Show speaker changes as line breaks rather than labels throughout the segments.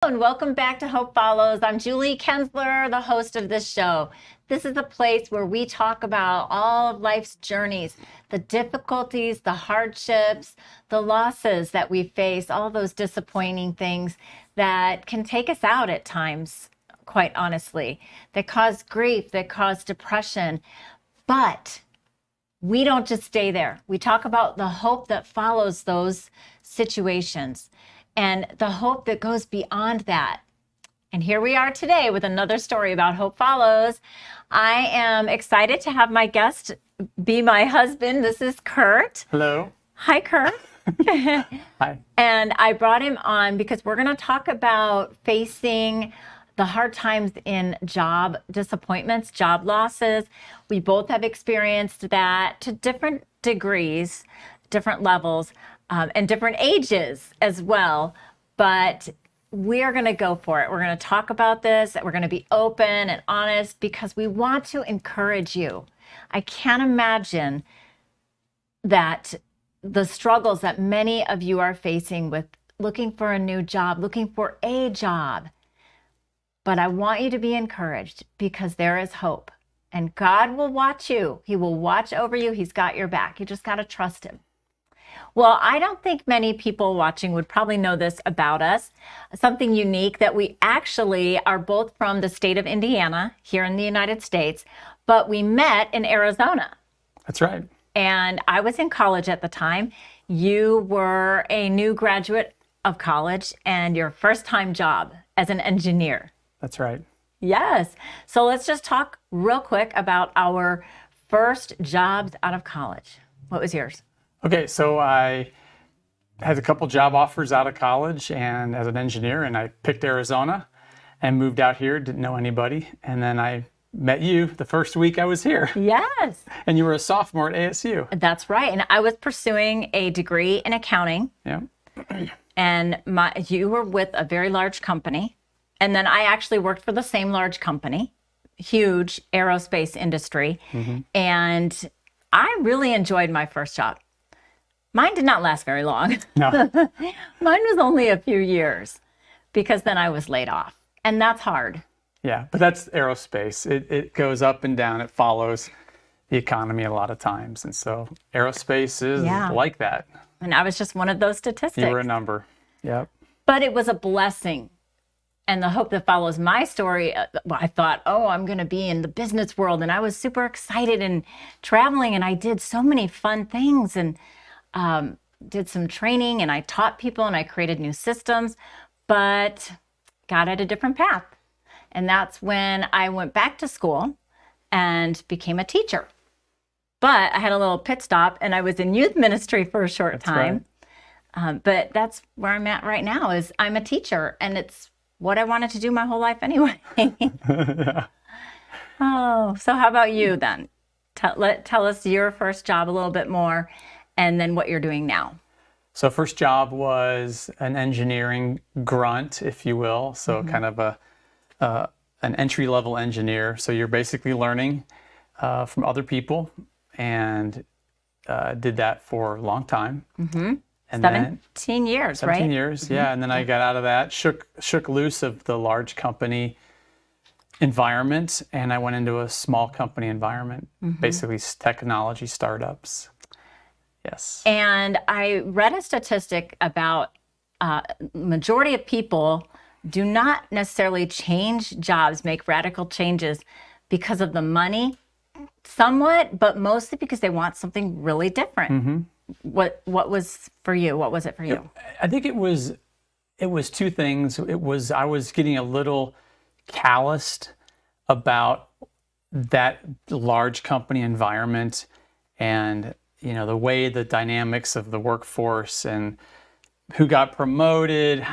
And welcome back to Hope Follows. I'm Julie Kenzler, the host of this show. This is a place where we talk about all of life's journeys, the difficulties, the hardships, the losses that we face, all those disappointing things that can take us out at times, quite honestly, that cause grief, that cause depression. But we don't just stay there. We talk about the hope that follows those situations and the hope that goes beyond that. And here we are today with another story about Hope Follows. I am excited to have my guest be my husband. This is Kurt.
Hello.
Hi, Kurt.
Hi.
And I brought him on because we're going to talk about facing the hard times in job disappointments, job losses. We both have experienced that to different degrees, different levels, and different ages as well. But we're going to go for it. We're going to talk about this. We're going to be open and honest because we want to encourage you. I can't imagine that the struggles that many of you are facing with looking for a new job, looking for a job. But I want you to be encouraged because there is hope. And God will watch you. He will watch over you. He's got your back. You just got to trust him. Well, I don't think many people watching would probably know this about us. Something unique that we actually are both from the state of Indiana here in the United States, but we met in Arizona.
That's right.
And I was in college at the time. You were a new graduate of college and your first time job as an engineer.
That's right.
Yes. So let's just talk real quick about our first jobs out of college. What was yours?
Okay, so I had a couple job offers out of college and as an engineer, and I picked Arizona and moved out here, didn't know anybody. And then I met you the first week I was here.
Yes.
And you were a sophomore at ASU.
That's right. And I was pursuing a degree in accounting.
Yeah.
And you were with a very large company. And then I actually worked for the same large company, huge aerospace industry. Mm-hmm. And I really enjoyed my first job. Mine did not last very long.
No.
Mine was only a few years because then I was laid off. And that's hard.
Yeah, but that's aerospace. It goes up and down. It follows the economy a lot of times. And so aerospace is like that.
And I was just one of those statistics.
You were a number. Yep.
But it was a blessing. And the hope that follows my story, I thought, I'm going to be in the business world. And I was super excited and traveling. And I did so many fun things and did some training. And I taught people and I created new systems, but got at a different path. And that's when I went back to school and became a teacher. But I had a little pit stop and I was in youth ministry for a short time. Right. But that's where I'm at right now is I'm a teacher and it's what I wanted to do my whole life anyway.
Yeah.
Oh, so how about you then? Tell us your first job a little bit more and then what you're doing now.
So first job was an engineering grunt, if you will. So kind of an entry-level engineer. So you're basically learning from other people and did that for a long time. Mm-hmm.
And 17 years,
17
right?
17 years, mm-hmm. Yeah. And then I got out of that, shook loose of the large company environment, and I went into a small company environment, basically technology startups. Yes.
And I read a statistic about majority of people do not necessarily change jobs, make radical changes because of the money, somewhat, but mostly because they want something really different. Mm-hmm. What was for you? What was it for you?
I think it was two things. I was getting a little calloused about that large company environment and the way the dynamics of the workforce and who got promoted,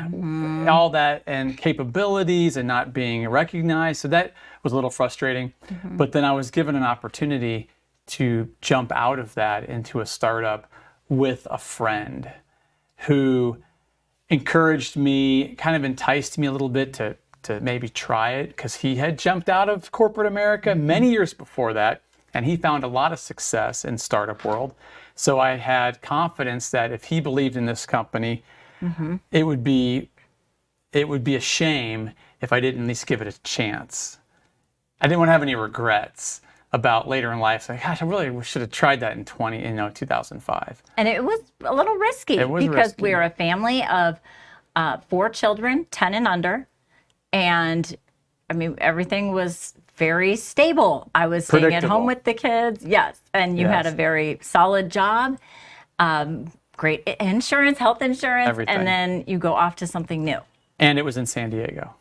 all that, and capabilities and not being recognized. So that was a little frustrating. Mm-hmm. But then I was given an opportunity to jump out of that into a startup with a friend who encouraged me, kind of enticed me a little bit to maybe try it because he had jumped out of corporate America many years before that. And he found a lot of success in startup world. So I had confidence that if he believed in this company, it would be it would be a shame if I didn't at least give it a chance. I didn't want to have any regrets about later in life. Like, gosh, I really should have tried that in 2005.
And it was a little risky
It was
because
risky.
we're a family of 4 children, 10 and under. And I mean, everything was very staying I was staying at home
Predictable.
with the kids. Yes. And you had a
Yes.
very solid job, great insurance, health insurance,
Everything.
and then you go off to something new.
And it was in San Diego,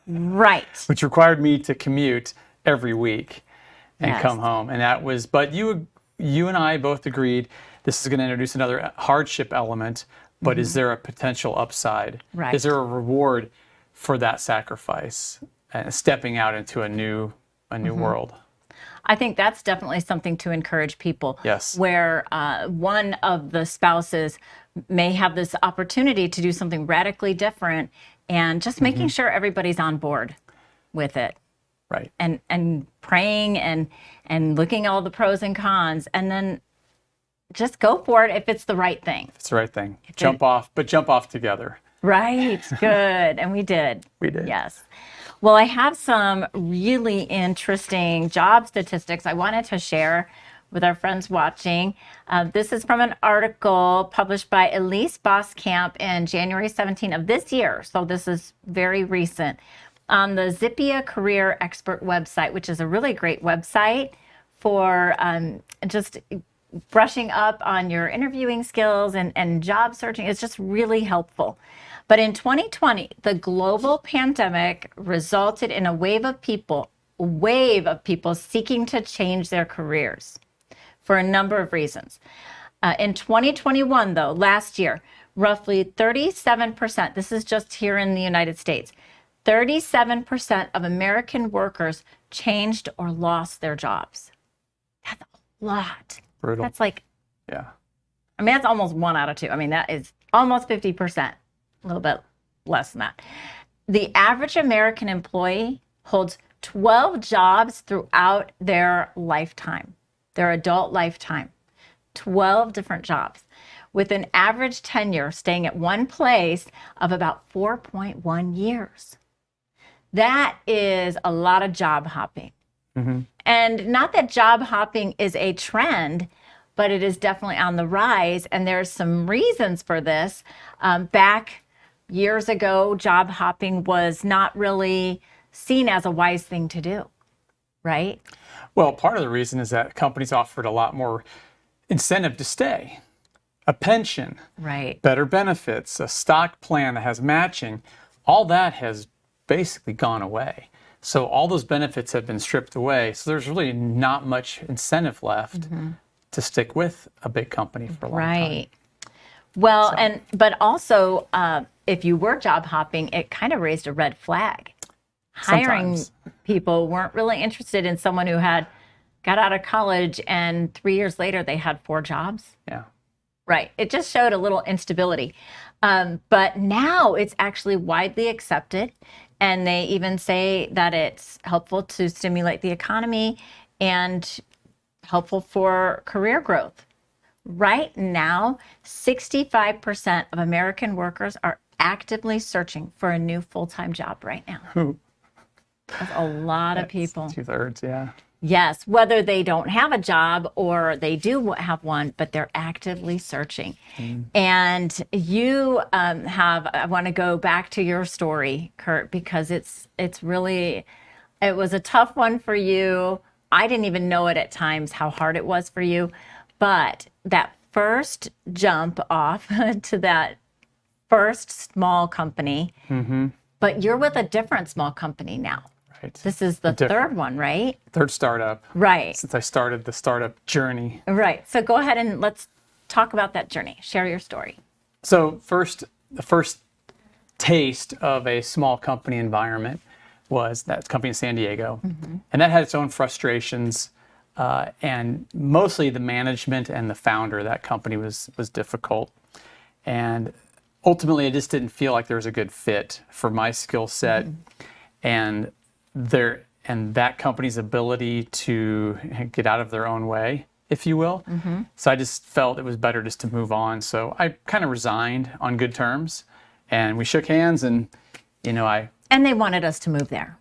Right.
which required me to commute every week and
Yes.
come home. And that was, but you and I both agreed this is going to introduce another hardship element, but is there a potential upside?
Right.
Is there a reward for that sacrifice and stepping out into a new world?
I think that's definitely something to encourage people.
Yes.
Where one of the spouses may have this opportunity to do something radically different, and just making sure everybody's on board with it,
Right.
and praying and looking at all the pros and cons, and then just go for it if it's the right thing.
It's the right thing. Jump off together.
Right. Good. And we did.
We did.
Yes. Well, I have some really interesting job statistics I wanted to share with our friends watching. This is from an article published by Elise Boskamp in January 17 of this year. So this is very recent on the Zippia Career Expert website, which is a really great website for just brushing up on your interviewing skills and job searching. It's just really helpful. But in 2020, the global pandemic resulted in a wave of people seeking to change their careers for a number of reasons. In 2021, though, last year, roughly 37%, this is just here in the United States, 37% of American workers changed or lost their jobs. That's a lot.
Brutal.
That's like,
Yeah.
I mean, that's almost 1 out of 2. I mean, that is almost 50%, a little bit less than that. The average American employee holds 12 jobs throughout their lifetime, their adult lifetime, 12 different jobs, with an average tenure staying at one place of about 4.1 years. That is a lot of job hopping. And not that job hopping is a trend, but it is definitely on the rise. And there's some reasons for this. Back years ago, job hopping was not really seen as a wise thing to do, right?
Well, part of the reason is that companies offered a lot more incentive to stay. A pension,
Right.
better benefits, a stock plan that has matching, all that has basically gone away. So all those benefits have been stripped away. So there's really not much incentive left to stick with a big company for a long time.
Right. Well, but also, if you were job hopping, it kind of raised a red flag. Hiring
Sometimes.
people weren't really interested in someone who got out of college and 3 years later they had 4 jobs.
Yeah.
Right. It just showed a little instability. But now it's actually widely accepted. And they even say that it's helpful to stimulate the economy and helpful for career growth. Right now, 65% of American workers are actively searching for a new full-time job right now. That's a lot of people.
2/3, yeah.
Yes, whether they don't have a job or they do have one, but they're actively searching. And you I want to go back to your story, Kurt, because it was a tough one for you. I didn't even know it at times how hard it was for you. But that first jump off to that first small company, but you're with a different small company now.
Right.
This is the third one, right?
Third startup
Right.
since I started the startup journey.
Right. So go ahead and let's talk about that journey. Share your story.
So the first taste of a small company environment was that company in San Diego. And that had its own frustrations. And mostly the management and the founder of that company was difficult. And ultimately, I just didn't feel like there was a good fit for my skill set and that company's ability to get out of their own way, if you will. So I just felt it was better just to move on. So I kind of resigned on good terms And we shook hands, and
And they wanted us to move there.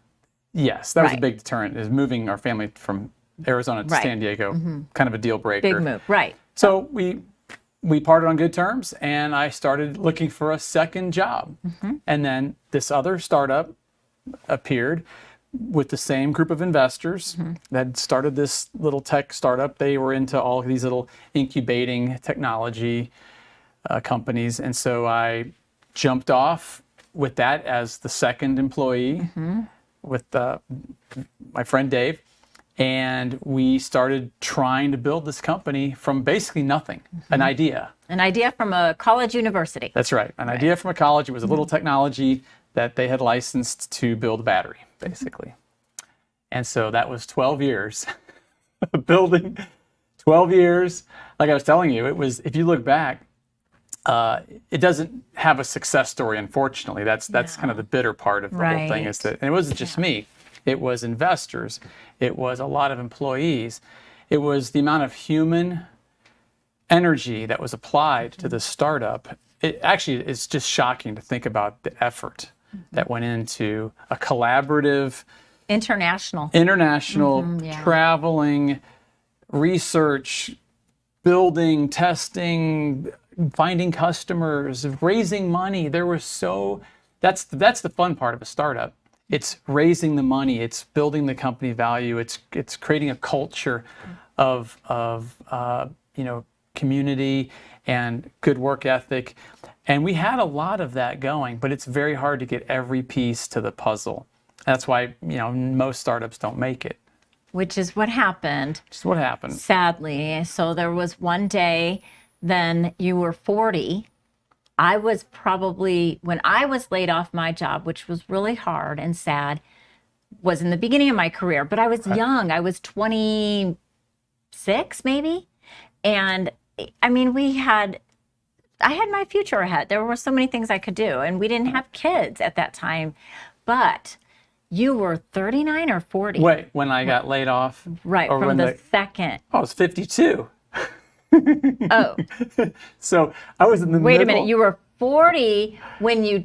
yes, that was a
Right.
big deterrent, is moving our family from Arizona to
Right.
San Diego, kind of a deal breaker.
Big move. Right.
So we parted on good terms, and I started looking for a second job. And then this other startup appeared with the same group of investors that started this little tech startup. They were into all of these little incubating technology companies. And so I jumped off with that as the second employee with my friend Dave. And we started trying to build this company from basically nothing, an idea.
An idea from a college university.
That's right. An idea from a college. It was a little technology that they had licensed to build a battery, basically. And so that was 12 years building, 12 years. Like I was telling you, it was, if you look back, it doesn't have a success story, unfortunately. That's kind of the bitter part of the whole thing, is that, and it wasn't just me. It was investors. It was a lot of employees. It was the amount of human energy that was applied to the startup. It actually is just shocking to think about the effort that went into a collaborative,
International.
traveling, research, building, testing, finding customers, raising money. That's the fun part of a startup. It's raising the money. It's building the company value. It's creating a culture of community and good work ethic. And we had a lot of that going, but it's very hard to get every piece to the puzzle. That's why most startups don't make it.
Which is what happened.
Just what happened.
Sadly. So there was one day, then you were 40. I was probably, when I was laid off my job, which was really hard and sad, was in the beginning of my career, but I was young. I was 26 maybe. And I mean, I had my future ahead. There were so many things I could do, and we didn't have kids at that time. But you were 39 or 40?
Wait, when I got laid off?
Right,
or
from
when
the second.
I was 52.
Oh.
So I was in the
Wait
middle.
a minute, you were 40 when you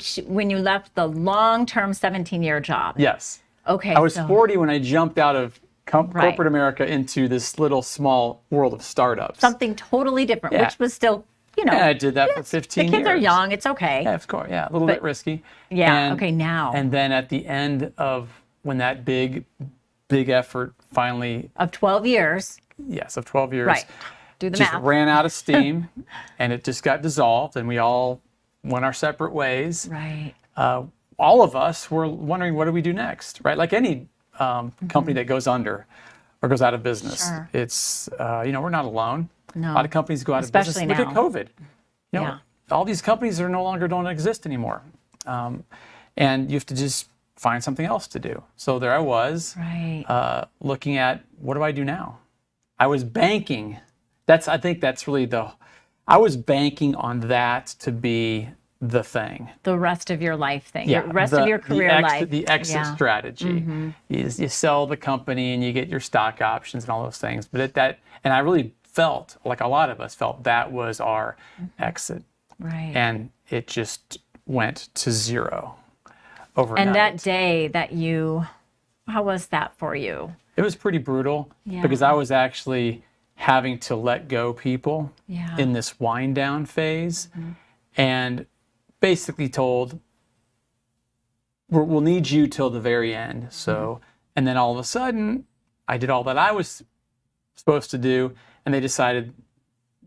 left the long-term 17-year job.
Yes.
Okay.
I was
so
40 when I jumped out of corporate America into this little small world of startups.
something totally different,
Yeah.
which was still,
And I did that for 15
the
years.
kids are young. It's okay.
Yeah, of course. Yeah, a little bit risky.
Yeah,
And-
okay, now.
And then at the end of when that big effort finally,
Of 12 years.
yes, of 12 years,
Right. Do the
just
math.
ran out of steam, and it just got dissolved, and we all went our separate ways.
Right.
All of us were wondering, what do we do next, right? Like any company that goes under or goes out of business,
Sure.
it's we're not alone.
No.
A lot of companies go out
Especially
of business.
now.
Look at COVID.
Yeah.
All these companies are no longer don't exist anymore, and you have to just find something else to do. So there I was,
Right.
looking at, what do I do now? I was banking. I think that's really I was banking on that to be the thing.
The rest of your life thing.
Yeah,
The rest of your career life.
The exit
Yeah.
strategy is you sell the company and you get your stock options and all those things. But and I really felt, like a lot of us felt, that was our exit.
Right.
And it just went to zero overnight.
And that day that how was that for you?
It was pretty brutal
Yeah.
because I was actually having to let go people
Yeah.
in this wind down phase, and basically told, we'll need you till the very end. So, and then all of a sudden, I did all that I was supposed to do, and they decided,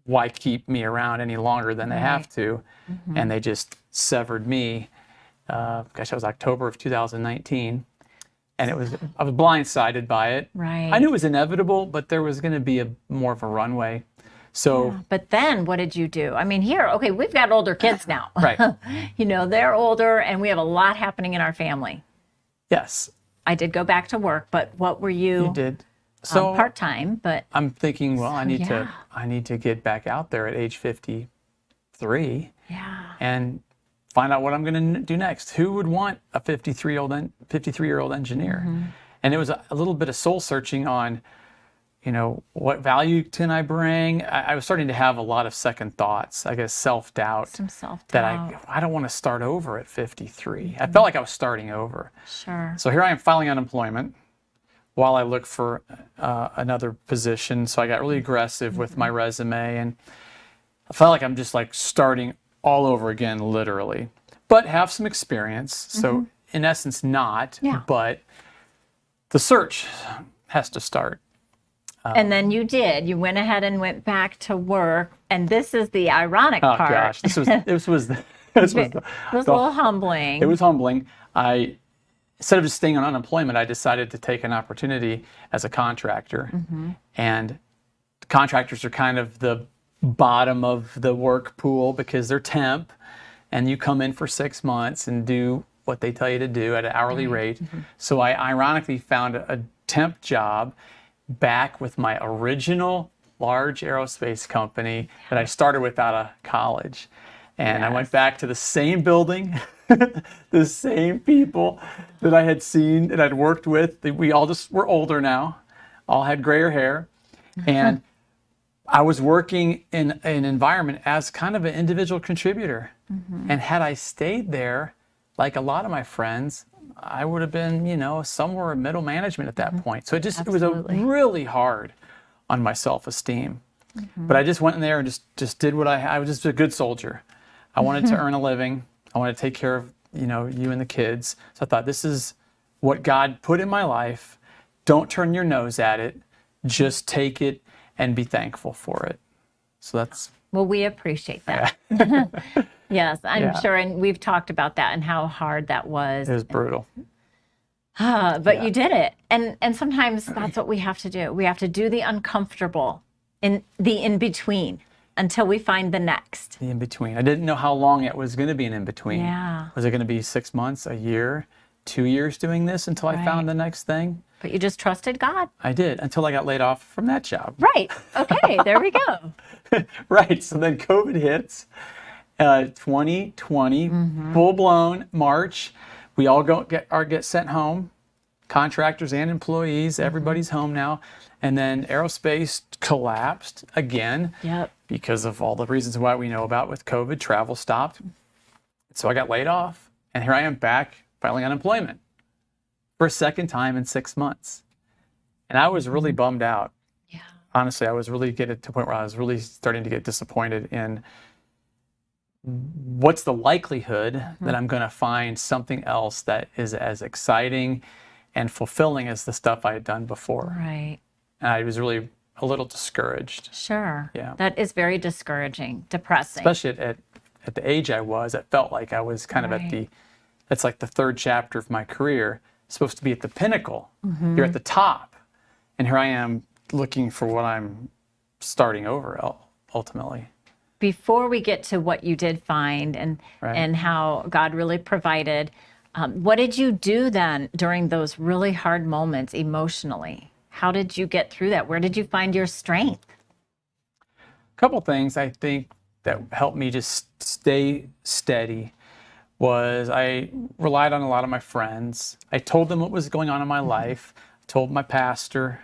why keep me around any longer than they have to? And they just severed me. That was October of 2019. And I was blindsided by it.
Right.
I knew it was inevitable, but there was going to be more of a runway. So,
But then what did you do? I mean, okay, we've got older kids now.
right.
They're older, and we have a lot happening in our family.
Yes,
I did go back to work, but what were you?
you did. So
Part-time, but
I'm thinking, well, I need
yeah.
to get back out there at age 53
yeah.
and find out what I'm going to do next. Who would want a 53-year-old engineer? And it was a little bit of soul searching on, what value can I bring? I was starting to have a lot of second thoughts, I guess self-doubt,
Some self-doubt.
that I don't want to start over at 53. I felt like I was starting over.
Sure.
So here I am filing unemployment while I look for another position. So I got really aggressive with my resume, and I felt like I'm just like starting all over again, literally, but have some experience. So in essence, not, but the search has to start.
And then you did. You went ahead and went back to work. And this is the ironic
Oh
part.
gosh, this was
It was a little humbling.
It was humbling. Instead of just staying on unemployment, I decided to take an opportunity as a contractor. And contractors are kind of the bottom of the work pool because they're temp, and you come in for 6 months and do what they tell you to do at an hourly rate. So I ironically found a temp job back with my original large aerospace company that I started with out of college. And I went back to the same building, the same people that I had seen and I'd worked with. We all just were older now, all had grayer hair. And I was working in an environment as kind of an individual contributor. And had I stayed there, like a lot of my friends, I would have been, somewhere in middle management at that point. So it was really hard on my self-esteem. But I just went in there and just did what I was just a good soldier. I wanted to earn a living. I wanted to take care of, you and the kids. So I thought, this is what God put in my life. Don't turn your nose at it. Just take it and be thankful for it. So that's...
Well, we appreciate that. Yes, I'm sure. And we've talked about that and how hard that was.
It was brutal.
But you did it. And sometimes that's what we have to do. We have to do the uncomfortable in the in-between until we find the next.
The in-between. I didn't know how long it was going to be an in-between.
Yeah.
Was it going to be 6 months, a year, 2 years doing this until I found the next thing?
But you just trusted God.
I did, until I got laid off from that job.
Right. Okay, there we go.
Right. So then COVID hits. 2020, full-blown March. We all get sent home, contractors and employees. Everybody's home now. And then aerospace collapsed again because of all the reasons why we know about with COVID. Travel stopped. So I got laid off. And here I am back filing unemployment for a second time in 6 months. And I was really bummed out.
Yeah.
Honestly, I was really getting to a point where I was really starting to get disappointed in what's the likelihood that I'm going to find something else that is as exciting and fulfilling as the stuff I had done before.
Right.
And I was really a little discouraged.
Sure.
Yeah.
That is very discouraging, depressing.
Especially at the age I was, it felt like I was kind of it's like the third chapter of my career, supposed to be at the pinnacle. You're at the top. And here I am looking for what I'm starting over ultimately.
Before we get to what you did find and how God really provided, what did you do then during those really hard moments emotionally? How did you get through that? Where did you find your strength?
A couple things I think that helped me just stay steady was I relied on a lot of my friends. I told them what was going on in my life. I told my pastor.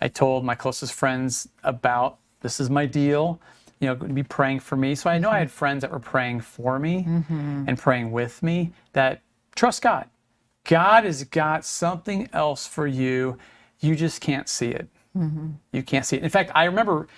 I told my closest friends about, this is my deal. Be praying for me. So I know I had friends that were praying for me and praying with me, that trust God. God has got something else for you. You just can't see it. You can't see it. In fact, I remember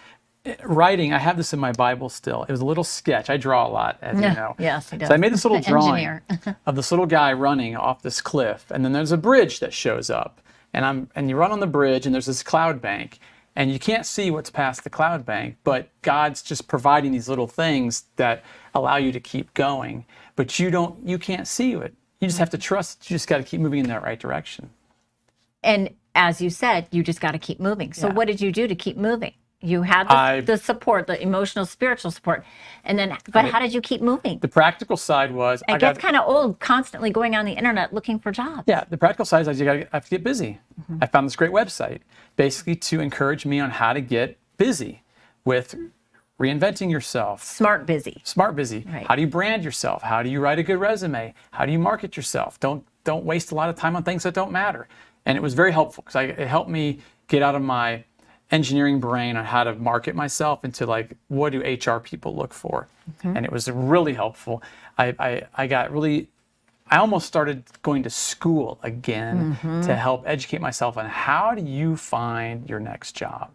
writing, I have this in my Bible still. It was a little sketch. I draw a lot, as you know.
Yes, he does.
So I made this little drawing of this little guy running off this cliff. And then there's a bridge that shows up. And you run on the bridge, and there's this cloud bank. And you can't see what's past the cloud bank, but God's just providing these little things that allow you to keep going. But you can't see it. You just have to trust. You just got to keep moving in that right direction.
And as you said, you just got to keep moving. So what did you do to keep moving? You had the support, the emotional, spiritual support. And then, but how did you keep moving?
The practical side was...
It gets kind of old constantly going on the internet looking for jobs.
Yeah, the practical side is I have to get busy. I found this great website, basically to encourage me on how to get busy with reinventing yourself.
Smart busy.
Smart busy.
Right.
How do you brand yourself? How do you write a good resume? How do you market yourself? Don't waste a lot of time on things that don't matter. And it was very helpful because it helped me get out of my engineering brain on how to market myself into like, what do HR people look for? And it was really helpful. I got really, I almost started going to school again to help educate myself on how do you find your next job?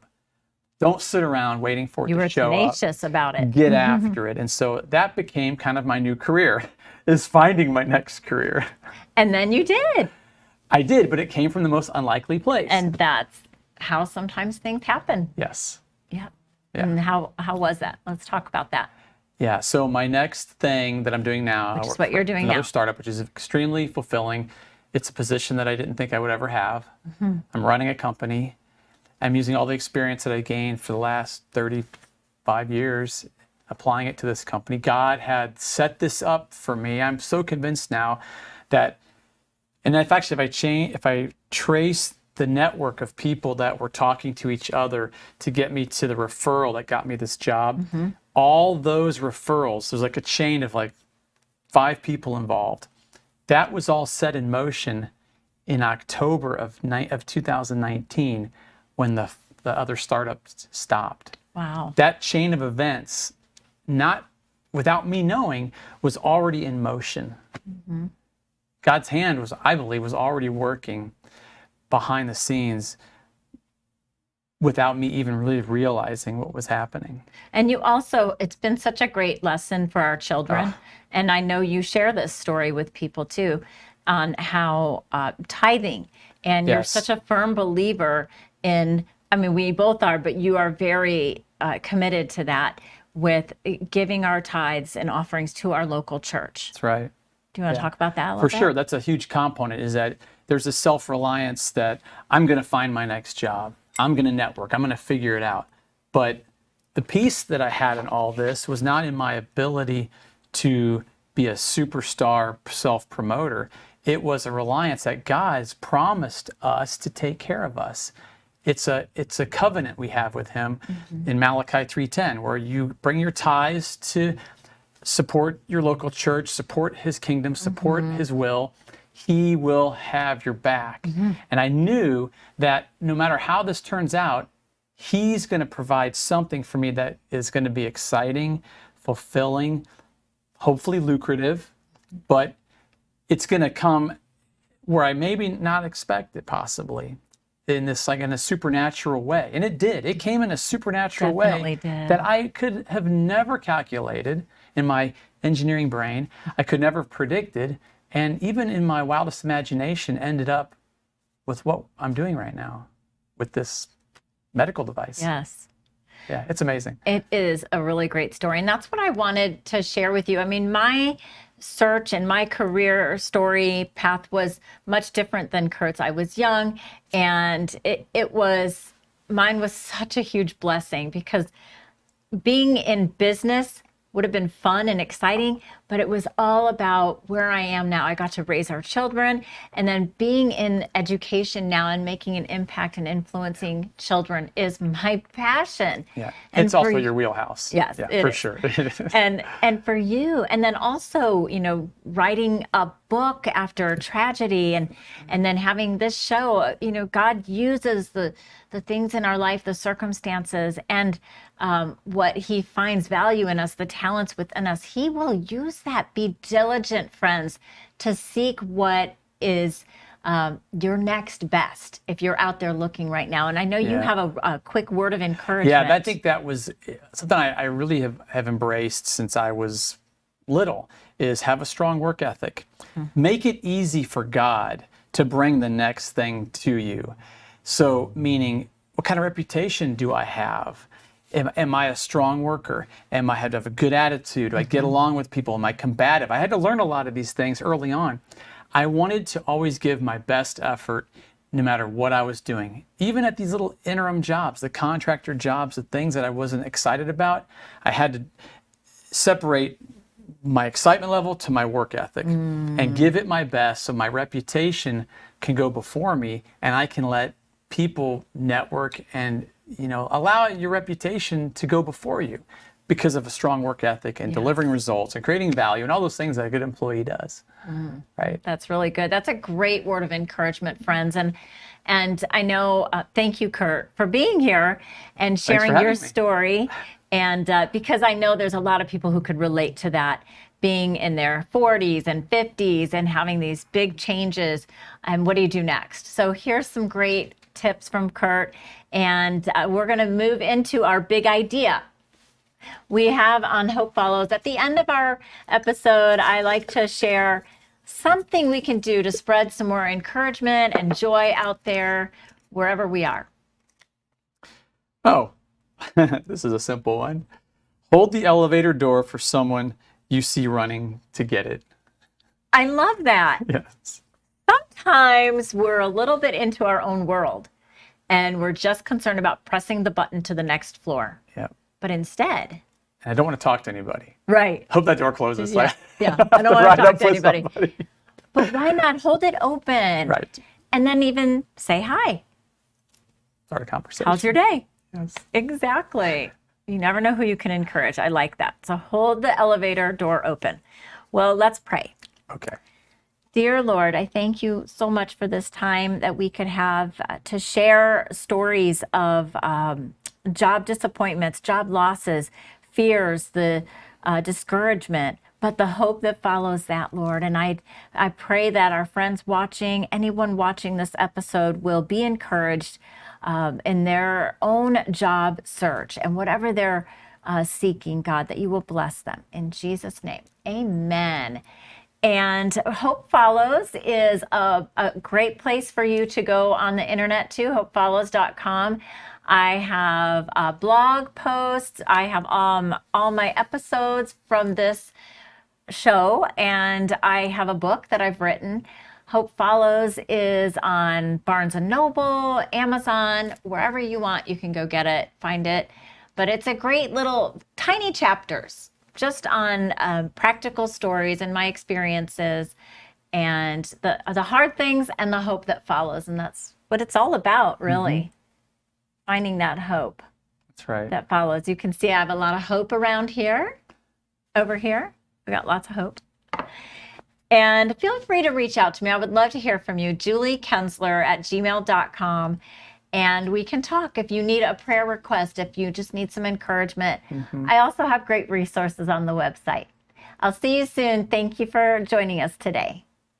Don't sit around waiting for it
You
to
were
show up.
tenacious about it.
Get after it. And so that became kind of my new career, is finding my next career.
And then you did.
I did, but it came from the most unlikely place.
And that's how sometimes things happen.
yes.
Yep.
Yeah.
And how was that? Let's talk about that.
Yeah. So my next thing that I'm doing now,
Which
I
is
work
what
for
you're doing
another
now.
startup, which is extremely fulfilling. It's a position that I didn't think I would ever have. I'm running a company. I'm using all the experience that I gained for the last 35 years, applying it to this company. God had set this up for me. I'm so convinced now that, and in fact, if I trace the network of people that were talking to each other to get me to the referral that got me this job, all those referrals, there's like a chain of like 5 people involved. That was all set in motion in October of 2019 when the other startups stopped.
Wow.
That chain of events, not without me knowing, was already in motion. God's hand was, I believe, was already working behind the scenes without me even really realizing what was happening.
And you also, it's been such a great lesson for our children. And I know you share this story with people too, on how tithing, and you're
Yes.
such a firm believer in, I mean, we both are, but you are very committed to that with giving our tithes and offerings to our local church.
That's right.
Do you want to talk about that a little
For
bit?
sure, that's a huge component, is that there's a self-reliance that I'm going to find my next job. I'm going to network. I'm going to figure it out. But the piece that I had in all this was not in my ability to be a superstar self-promoter. It was a reliance that God's promised us to take care of us. It's a covenant we have with him in Malachi 3:10, where you bring your tithes to support your local church, support his kingdom, support his will. He will have your back. And I knew that no matter how this turns out, he's going to provide something for me that is going to be exciting, fulfilling, hopefully lucrative, but it's going to come where I maybe not expect it, possibly in this, like in a supernatural way. And it did. It came in a supernatural
Definitely
way
did.
that I could have never calculated in my engineering brain. I could never have predicted. And even in my wildest imagination, ended up with what I'm doing right now with this medical device.
Yes.
Yeah, it's amazing.
It is a really great story. And that's what I wanted to share with you. I mean, my search and my career story path was much different than Kurt's. I was young, and mine was such a huge blessing, because being in business would have been fun and exciting, but it was all about where I am now. I got to raise our children, and then being in education now and making an impact and influencing children is my passion.
Yeah,
And
it's also
for-
your wheelhouse.
Yes,
yeah,
it
for
is.
sure.
and for you, and then also, writing a book after tragedy, and then having this show. God uses the things in our life, the circumstances, and what he finds value in us, the talents within us. He will use that. Be diligent, friends, to seek what is your next best if you're out there looking right now. And I know you
Yeah.
have a quick word of encouragement.
Yeah, I think that was something I really have embraced since I was little, is have a strong work ethic. Make it easy for God to bring the next thing to you. So, meaning, what kind of reputation do I have? Am I a strong worker? Am I have a good attitude? Do I get along with people? Am I combative? I had to learn a lot of these things early on. I wanted to always give my best effort no matter what I was doing. Even at these little interim jobs, the contractor jobs, the things that I wasn't excited about, I had to separate my excitement level to my work ethic and give it my best, so my reputation can go before me and I can let people network and allow your reputation to go before you because of a strong work ethic and delivering results and creating value and all those things that a good employee does. Right?
That's really good. That's a great word of encouragement, friends. And And I know, thank you, Kurt, for being here and sharing your
having me.
story. And because I know there's a lot of people who could relate to that, being in their 40s and 50s and having these big changes. And what do you do next? So here's some great tips from Kurt. And we're going to move into our big idea. We have on Hope Follows, at the end of our episode, I like to share something we can do to spread some more encouragement and joy out there wherever we are.
Oh, this is a simple one. Hold the elevator door for someone you see running to get it.
I love that.
Yes.
Sometimes we're a little bit into our own world and we're just concerned about pressing the button to the next floor.
Yeah.
But instead,
And I don't want to talk to anybody.
right.
Hope that door closes.
Yeah,
so
yeah. I don't want
ride
to talk
up
to
with
anybody.
somebody.
But why not hold it open?
Right.
And then even say hi.
Start a conversation.
How's your day?
Yes.
Exactly. You never know who you can encourage. I like that. So hold the elevator door open. Well, let's pray.
Okay.
Dear Lord, I thank you so much for this time that we could have to share stories of job disappointments, job losses, fears, the discouragement, but the hope that follows that, Lord. And I pray that our friends watching, anyone watching this episode, will be encouraged in their own job search and whatever they're seeking, God, that you will bless them. In Jesus' name, amen. And Hope Follows is a great place for you to go on the internet too, hopefollows.com. I have blog posts. I have all my episodes from this show, and I have a book that I've written. Hope Follows is on Barnes & Noble, Amazon, wherever you want, you can go get it, find it. But it's a great little tiny chapters just on practical stories and my experiences and the hard things and the hope that follows. And that's what it's all about, really. Finding that hope
That's right.
that follows. You can see I have a lot of hope around here. Over here, we got lots of hope. And feel free to reach out to me. I would love to hear from you. JulieKenzler@gmail.com. And we can talk if you need a prayer request, if you just need some encouragement. I also have great resources on the website. I'll see you soon. Thank you for joining us today.